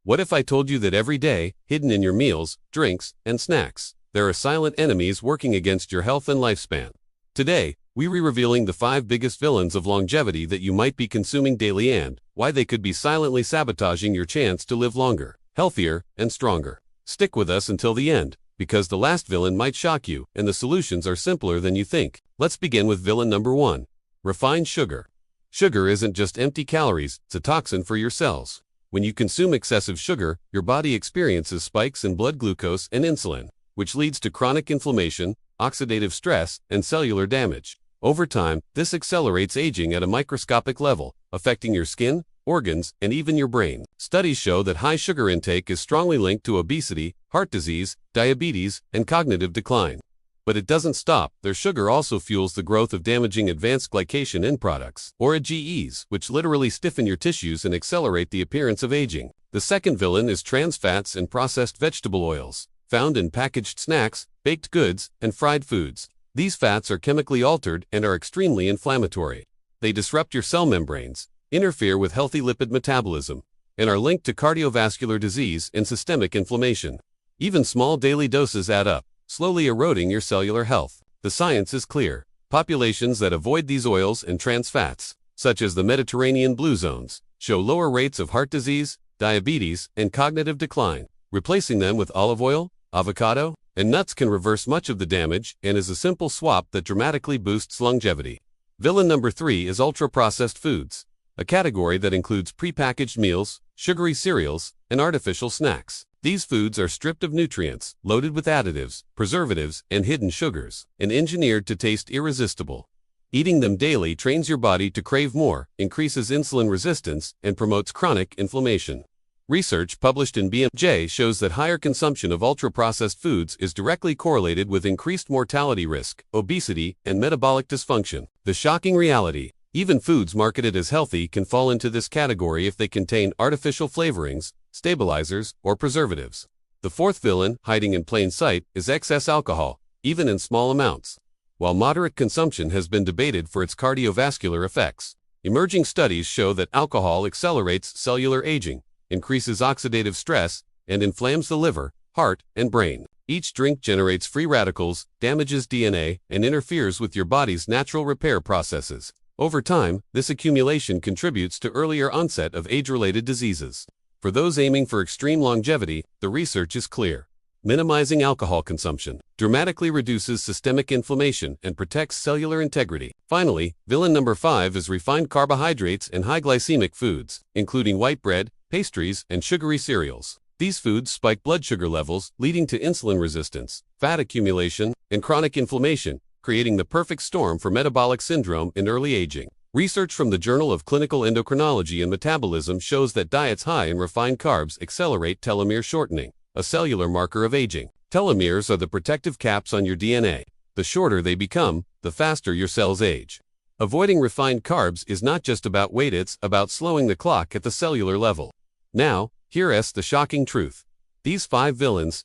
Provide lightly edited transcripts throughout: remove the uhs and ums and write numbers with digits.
What if I told you that every day, hidden in your meals, drinks, and snacks, there are silent enemies working against your health and lifespan? Today, we're revealing the 5 biggest villains of longevity that you might be consuming daily and why they could be silently sabotaging your chance to live longer, healthier, and stronger. Stick with us until the end, because the last villain might shock you, and the solutions are simpler than you think. Let's begin with villain number 1. Refined sugar. Sugar isn't just empty calories, it's a toxin for your cells. When you consume excessive sugar, your body experiences spikes in blood glucose and insulin, which leads to chronic inflammation, oxidative stress, and cellular damage. Over time, this accelerates aging at a microscopic level, affecting your skin, organs, and even your brain. Studies show that high sugar intake is strongly linked to obesity, heart disease, diabetes, and cognitive decline. But it doesn't stop. Their sugar also fuels the growth of damaging advanced glycation end products, or AGEs, which literally stiffen your tissues and accelerate the appearance of aging. The second villain is trans fats and processed vegetable oils, found in packaged snacks, baked goods, and fried foods. These fats are chemically altered and are extremely inflammatory. They disrupt your cell membranes, interfere with healthy lipid metabolism, and are linked to cardiovascular disease and systemic inflammation. Even small daily doses add up, slowly eroding your cellular health. The science is clear. Populations that avoid these oils and trans fats, such as the Mediterranean blue zones, show lower rates of heart disease, diabetes, and cognitive decline. Replacing them with olive oil, avocado, and nuts can reverse much of the damage and is a simple swap that dramatically boosts longevity. Villain number 3 is ultra-processed foods, a category that includes prepackaged meals, sugary cereals, and artificial snacks. These foods are stripped of nutrients, loaded with additives, preservatives, and hidden sugars, and engineered to taste irresistible. Eating them daily trains your body to crave more, increases insulin resistance, and promotes chronic inflammation. Research published in BMJ shows that higher consumption of ultra-processed foods is directly correlated with increased mortality risk, obesity, and metabolic dysfunction. The shocking reality: even foods marketed as healthy can fall into this category if they contain artificial flavorings, stabilizers, or preservatives. The fourth villain, hiding in plain sight, is excess alcohol, even in small amounts. While moderate consumption has been debated for its cardiovascular effects, emerging studies show that alcohol accelerates cellular aging, increases oxidative stress, and inflames the liver, heart, and brain. Each drink generates free radicals, damages DNA, and interferes with your body's natural repair processes. Over time, this accumulation contributes to earlier onset of age-related diseases. For those aiming for extreme longevity, the research is clear. Minimizing alcohol consumption dramatically reduces systemic inflammation and protects cellular integrity. Finally, villain number 5 is refined carbohydrates and high glycemic foods, including white bread, pastries, and sugary cereals. These foods spike blood sugar levels, leading to insulin resistance, fat accumulation, and chronic inflammation, creating the perfect storm for metabolic syndrome and early aging. Research from the Journal of Clinical Endocrinology and Metabolism shows that diets high in refined carbs accelerate telomere shortening, a cellular marker of aging. Telomeres are the protective caps on your DNA. The shorter they become, the faster your cells age. Avoiding refined carbs is not just about weight, it's about slowing the clock at the cellular level. Now, here's the shocking truth. These 5 villains,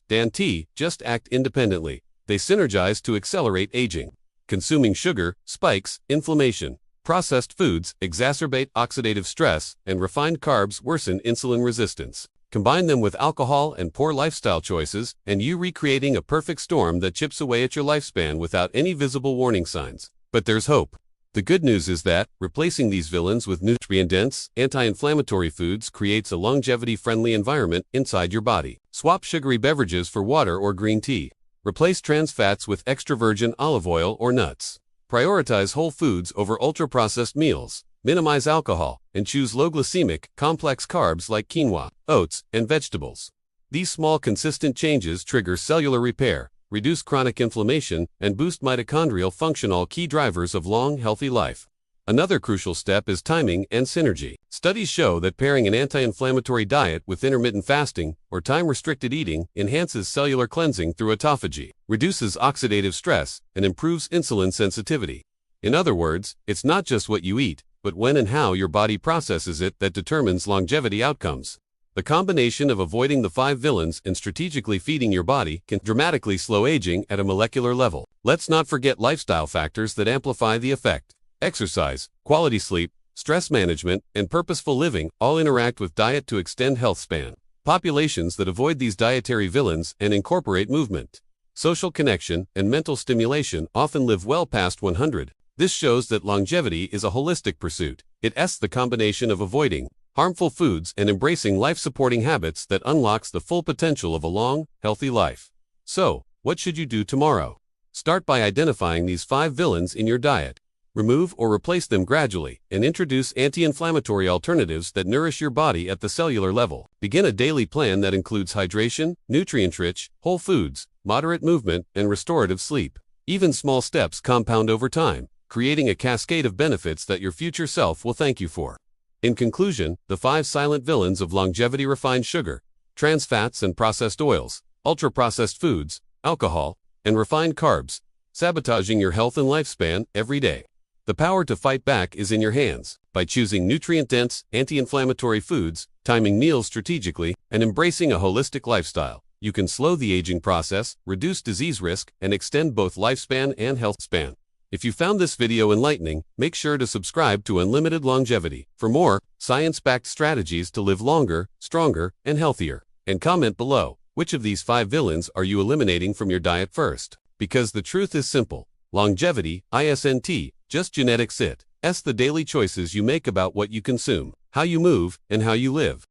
just act independently. They synergize to accelerate aging. Consuming sugar spikes inflammation. Processed foods exacerbate oxidative stress, and refined carbs worsen insulin resistance. Combine them with alcohol and poor lifestyle choices, and you're recreating a perfect storm that chips away at your lifespan without any visible warning signs. But there's hope. The good news is that replacing these villains with nutrient-dense, anti-inflammatory foods creates a longevity-friendly environment inside your body. Swap sugary beverages for water or green tea. Replace trans fats with extra virgin olive oil or nuts. Prioritize whole foods over ultra-processed meals. Minimize alcohol, and choose low-glycemic, complex carbs like quinoa, oats, and vegetables. These small, consistent changes trigger cellular repair, reduce chronic inflammation, and boost mitochondrial function, all key drivers of long, healthy life. Another crucial step is timing and synergy. Studies show that pairing an anti-inflammatory diet with intermittent fasting or time-restricted eating enhances cellular cleansing through autophagy, reduces oxidative stress, and improves insulin sensitivity. In other words, it's not just what you eat, but when and how your body processes it that determines longevity outcomes. The combination of avoiding the 5 villains and strategically feeding your body can dramatically slow aging at a molecular level. Let's not forget lifestyle factors that amplify the effect. Exercise, quality sleep, stress management, and purposeful living all interact with diet to extend health span. Populations that avoid these dietary villains and incorporate movement, social connection, and mental stimulation often live well past 100. This shows that longevity is a holistic pursuit. It's the combination of avoiding harmful foods and embracing life-supporting habits that unlocks the full potential of a long, healthy life. So, what should you do tomorrow? Start by identifying these 5 villains in your diet. Remove or replace them gradually, and introduce anti-inflammatory alternatives that nourish your body at the cellular level. Begin a daily plan that includes hydration, nutrient-rich, whole foods, moderate movement, and restorative sleep. Even small steps compound over time, creating a cascade of benefits that your future self will thank you for. In conclusion, the 5 silent villains of longevity: refined sugar, trans fats and processed oils, ultra-processed foods, alcohol, and refined carbs, sabotaging your health and lifespan every day. The power to fight back is in your hands. By choosing nutrient-dense, anti-inflammatory foods, timing meals strategically, and embracing a holistic lifestyle, you can slow the aging process, reduce disease risk, and extend both lifespan and health span. If you found this video enlightening, make sure to subscribe to Unlimited Longevity for more science-backed strategies to live longer, stronger, and healthier. And comment below, which of these 5 villains are you eliminating from your diet first? Because the truth is simple. Longevity isn't just genetics, it's the daily choices you make about what you consume, how you move, and how you live.